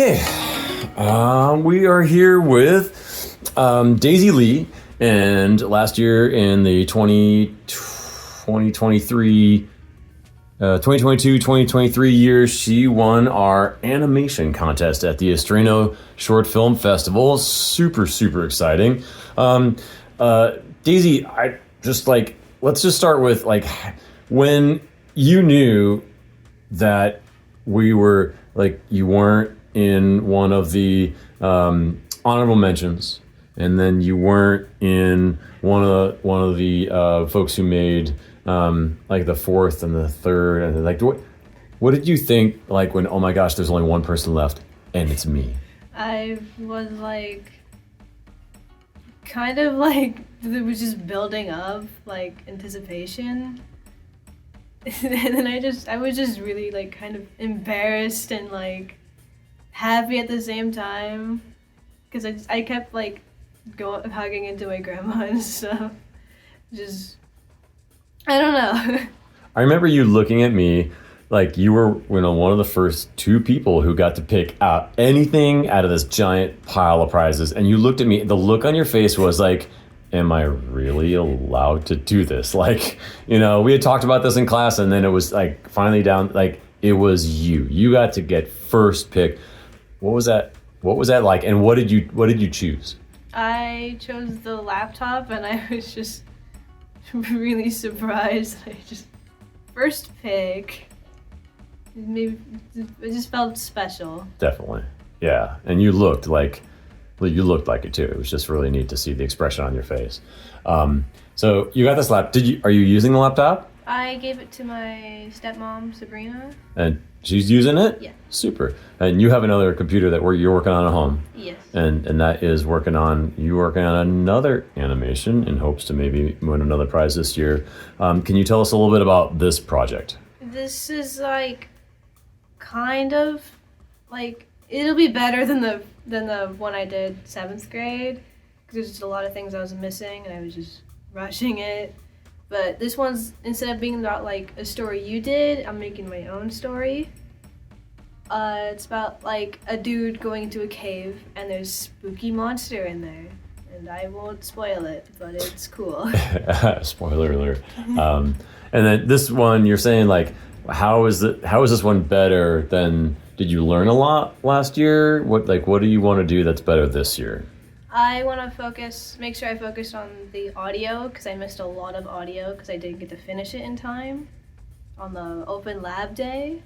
Okay, we are here with Daisy Lee, and last year in the 2022-2023 year, she won our animation contest at the Estreno Short Film Festival. Super exciting. Daisy, let's just start with when you knew that you weren't in one of the honorable mentions, and then you weren't in one of the folks who made the fourth and the third, and what did you think when, oh my gosh, there's only one person left and it's me? I was it was just building up anticipation. And then I was just really kind of embarrassed and happy at the same time, because I kept hugging into my grandma and stuff. Just, I don't know. I remember you looking at me like you were one of the first two people who got to pick out anything out of this giant pile of prizes, and you looked at me. The look on your face was like, am I really allowed to do this? We had talked about this in class, and then it was finally down, it was you. You got to get first pick. What was that like? And what did you choose? I chose the laptop, and I was just really surprised. First pick. Maybe it just felt special. Definitely. Yeah. And you looked like it too. It was just really neat to see the expression on your face. So you got this laptop. Are you using the laptop? I gave it to my stepmom, Sabrina. And she's using it? Yeah. Super. And you have another computer that you're working on at home. Yes. And that is working on another animation in hopes to maybe win another prize this year. Can you tell us a little bit about this project? This is it'll be better than the one I did 7th grade, because there's just a lot of things I was missing and I was just rushing it. But this one's, instead of being about a story you did, I'm making my own story. It's about a dude going into a cave and there's spooky monster in there. And I won't spoil it, but it's cool. Spoiler alert. And then this one, you're saying how is this one better than? Did you learn a lot last year? What do you want to do that's better this year? I want to make sure I focus on the audio, because I missed a lot of audio because I didn't get to finish it in time on the open lab day.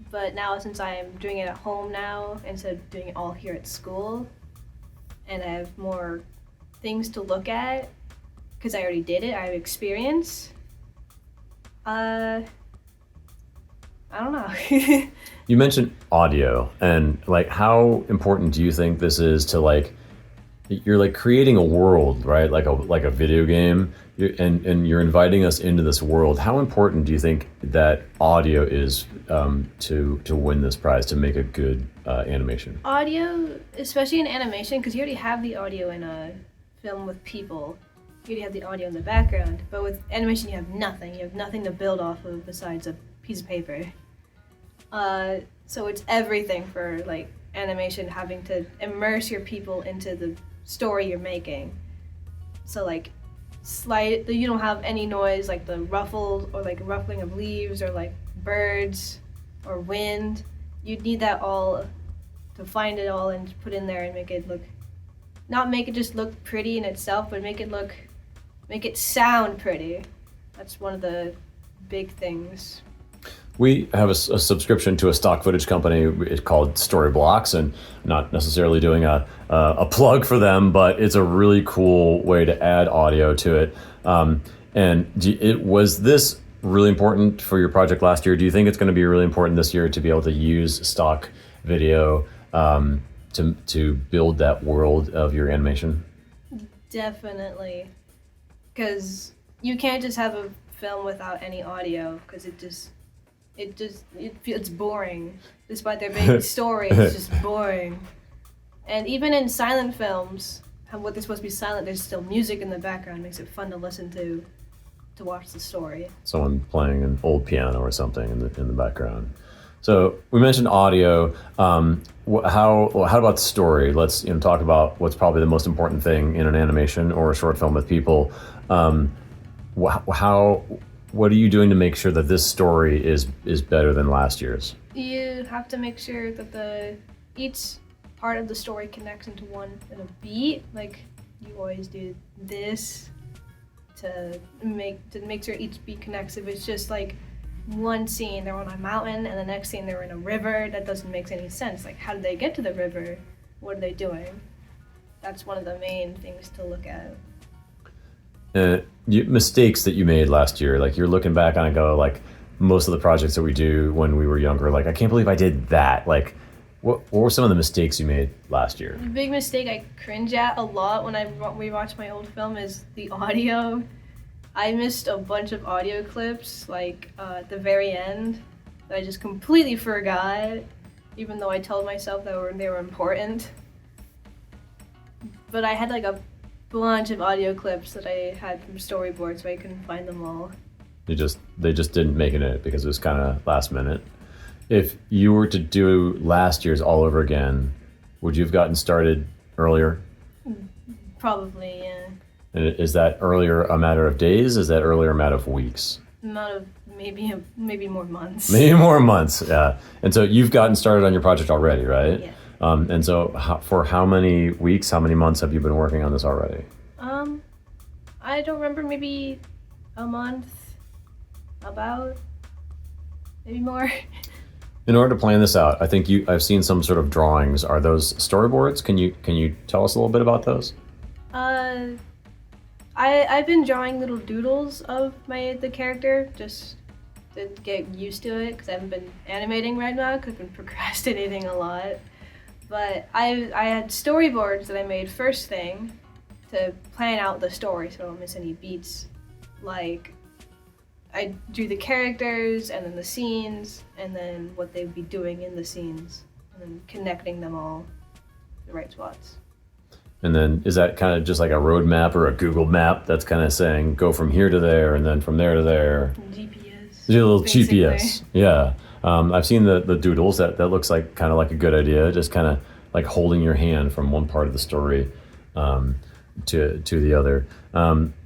But now, since I'm doing it at home now instead of doing it all here at school, and I have more things to look at because I already did it, I have experience. I don't know. You mentioned audio, and how important do you think this is to you're creating a world, right? Like a video game, and you're inviting us into this world. How important do you think that audio is to win this prize, to make a good animation? Audio, especially in animation, because you already have the audio in a film with people. You already have the audio in the background, but with animation you have nothing. You have nothing to build off of besides a piece of paper. So it's everything for animation, having to immerse your people into the story you're making. So you don't have any noise, like the ruffles or ruffling of leaves or birds or wind. You'd need that all to find it all and put in there and make it just look pretty in itself, but make it sound pretty. That's one of the big things. We have a subscription to a stock footage company. It's called Storyblocks, and not necessarily doing a plug for them, but it's a really cool way to add audio to it. Was this really important for your project last year? Do you think it's going to be really important this year to be able to use stock video to build that world of your animation? Definitely, because you can't just have a film without any audio, because it's boring. Despite there being a story, it's just boring. And even in silent films, what they're supposed to be silent, there's still music in the background. It makes it fun to listen to watch the story. Someone playing an old piano or something in the background. So we mentioned audio. How about story? Let's talk about what's probably the most important thing in an animation or a short film with people. Um, how what are you doing to make sure that this story is better than last year's? You have to make sure that each part of the story connects into one in a beat. Like you always do this to make sure each beat connects. If it's just like one scene they're on a mountain and the next scene they're in a river, that doesn't make any sense. Like, how did they get to the river? What are they doing? That's one of the main things to look at. Mistakes that you made last year, like you're looking back on and go, like most of the projects that we do when we were younger, like I can't believe I did that. Like, what were some of the mistakes you made last year? The big mistake I cringe at a lot when we watch my old film is the audio. I missed a bunch of audio clips, like at the very end, that I just completely forgot, even though I told myself that they were important. But I had like a bunch of audio clips that I had from storyboards, so I couldn't find them all. They just didn't make it because it was kind of last minute. If you were to do last year's all over again, would you have gotten started earlier? Probably, yeah. And is that earlier a matter of days? Is that earlier a matter of weeks? Amount of maybe more months. Maybe more months, yeah. And so you've gotten started on your project already, right? Yeah. And so for how many weeks, how many months have you been working on this already? I don't remember, maybe a month, about, maybe more. In order to plan this out, I think I've seen some sort of drawings. Are those storyboards? Can you tell us a little bit about those? I've been drawing little doodles of the character just to get used to it, because I haven't been animating right now because I've been procrastinating a lot. But I had storyboards that I made first thing to plan out the story so I don't miss any beats. Like, I drew the characters and then the scenes and then what they'd be doing in the scenes and then connecting them all to the right spots. And then is that kind of just like a road map or a Google map that's kind of saying go from here to there and then from there to there? GPS. A little basically. GPS, yeah. I've seen the doodles. That looks like kind of like a good idea. Just kind of like holding your hand from one part of the story to the other.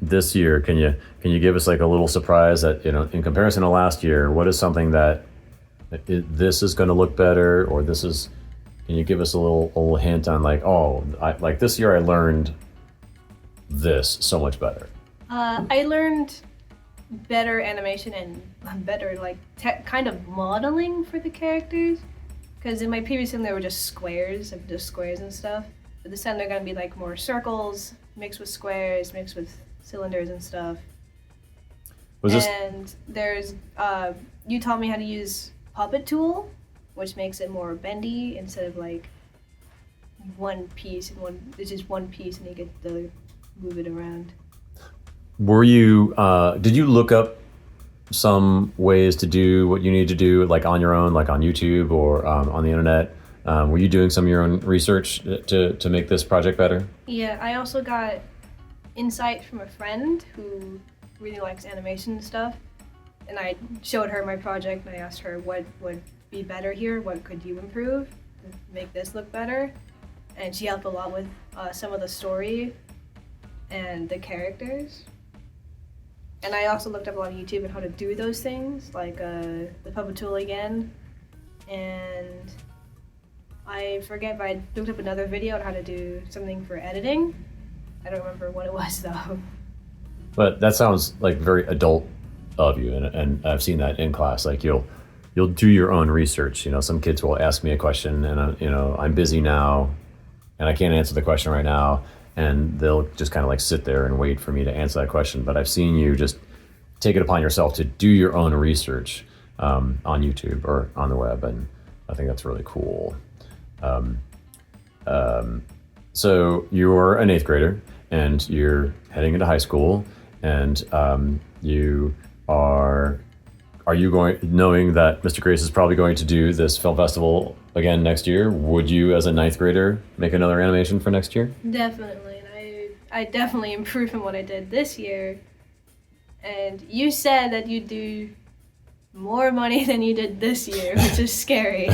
This year, can you give us like a little surprise that in comparison to last year, what is something that this is going to look better, or this is? Can you give us a little hint on like, like this year I learned this so much better? I learned better animation and better like kind of modeling for the characters. Because in my previous film they were just squares and stuff. But this time they're gonna be like more circles mixed with squares, mixed with cylinders and stuff. There's you taught me how to use Puppet Tool, which makes it more bendy instead of like one piece it's just one piece and you get to move it around. Did you look up some ways to do what you need to do, like on your own, like on YouTube or on the internet? Were you doing some of your own research to make this project better? Yeah, I also got insight from a friend who really likes animation and stuff. And I showed her my project and I asked her what would be better here, what could you improve to make this look better. And she helped a lot with some of the story and the characters. And I also looked up a lot on YouTube on how to do those things, like the Puppet Tool again. And I forget, but I looked up another video on how to do something for editing. I don't remember what it was though. But that sounds like very adult of you, and I've seen that in class. Like you'll do your own research. Some kids will ask me a question, and I'm busy now, and I can't answer the question right now, and they'll just kind of like sit there and wait for me to answer that question. But I've seen you just take it upon yourself to do your own research on YouTube or on the web, and I think that's really cool. So you're an 8th grader, and you're heading into high school, and are you going, knowing that Mr. Grace is probably going to do this film festival again next year, would you as a 9th grader make another animation for next year? Definitely, and I definitely improved from what I did this year. And you said that you do more money than you did this year, which is scary.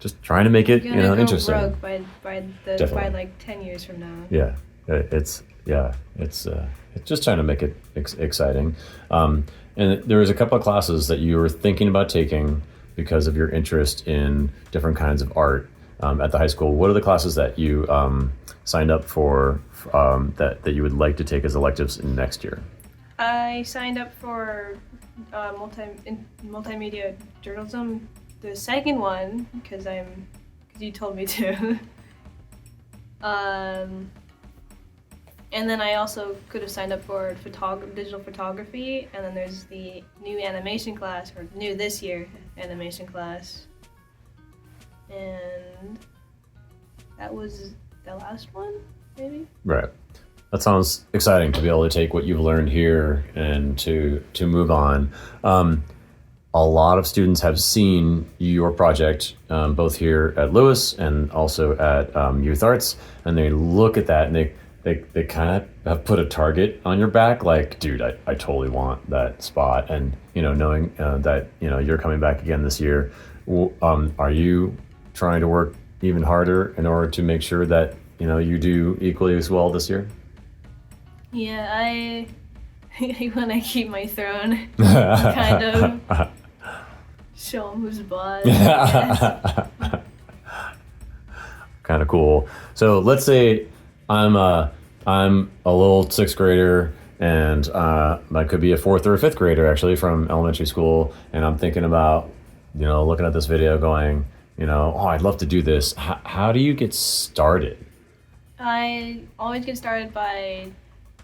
Just trying to make it, You're gonna go interesting. broke by like 10 years from now. Yeah, it's just trying to make it exciting. And there was a couple of classes that you were thinking about taking because of your interest in different kinds of art at the high school. What are the classes that you signed up for that you would like to take as electives in next year? I signed up for multimedia journalism, the second one, because you told me to. And then I also could have signed up for digital photography, and then there's the new animation class, or new this year animation class. And that was the last one, maybe? Right. That sounds exciting to be able to take what you've learned here and to move on. A lot of students have seen your project both here at Lewis and also at Youth Arts, and they look at that and they kind of have put a target on your back, like, dude, I totally want that spot. And knowing that you're coming back again this year, are you trying to work even harder in order to make sure that you do equally as well this year? Yeah, I want to keep my throne, kind of show 'em who's boss. Kind of cool. So let's say I'm a little sixth grader, and I could be a fourth or a fifth grader actually from elementary school, and I'm thinking about looking at this video, going, I'd love to do this. How do you get started? I always get started by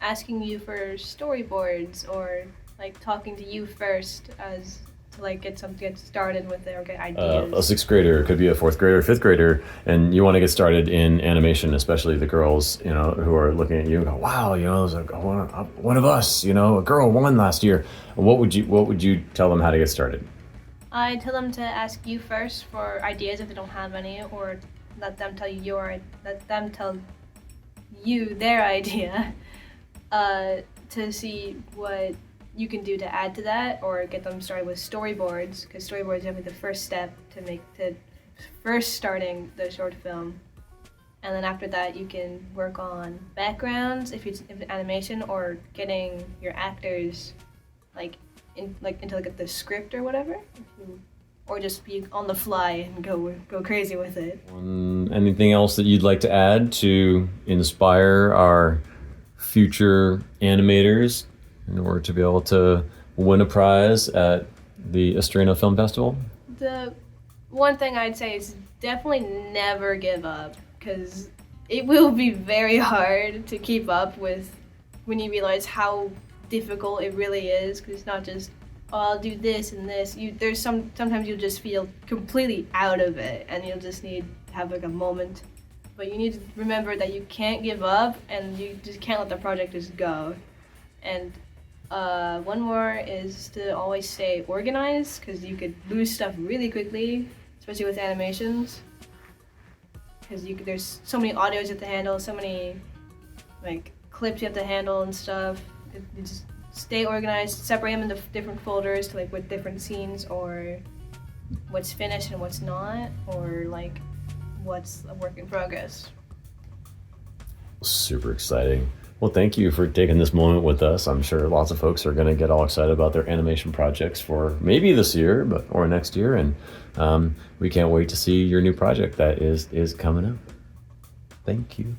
asking you for storyboards, or like talking to you first as to like get started with their ideas. A sixth grader could be a fourth grader, fifth grader, and you want to get started in animation, especially the girls, who are looking at you and go, wow, there's one of us, a girl won last year. What would you tell them how to get started? I tell them to ask you first for ideas if they don't have any, or let them tell you their idea, to see what you can do to add to that, or get them started with storyboards, because storyboards are definitely the first step to first starting the short film. And then after that, you can work on backgrounds if it's animation, or getting your actors into the script or whatever, or just be on the fly and go crazy with it. Anything else that you'd like to add to inspire our future animators in order to be able to win a prize at the Estreno Film Festival? The one thing I'd say is definitely never give up, because it will be very hard to keep up with when you realize how difficult it really is, because it's not just, I'll do this and this. Sometimes you'll just feel completely out of it, and you'll just need to have a moment. But you need to remember that you can't give up, and you just can't let the project just go. And one more is to always stay organized, because you could lose stuff really quickly, especially with animations. Because there's so many audios you have to handle, so many clips you have to handle and stuff. You just stay organized, separate them into different folders to with different scenes, or what's finished and what's not, or what's a work in progress. Super exciting. Well, thank you for taking this moment with us. I'm sure lots of folks are going to get all excited about their animation projects for maybe this year, or next year, and we can't wait to see your new project that is coming up. Thank you.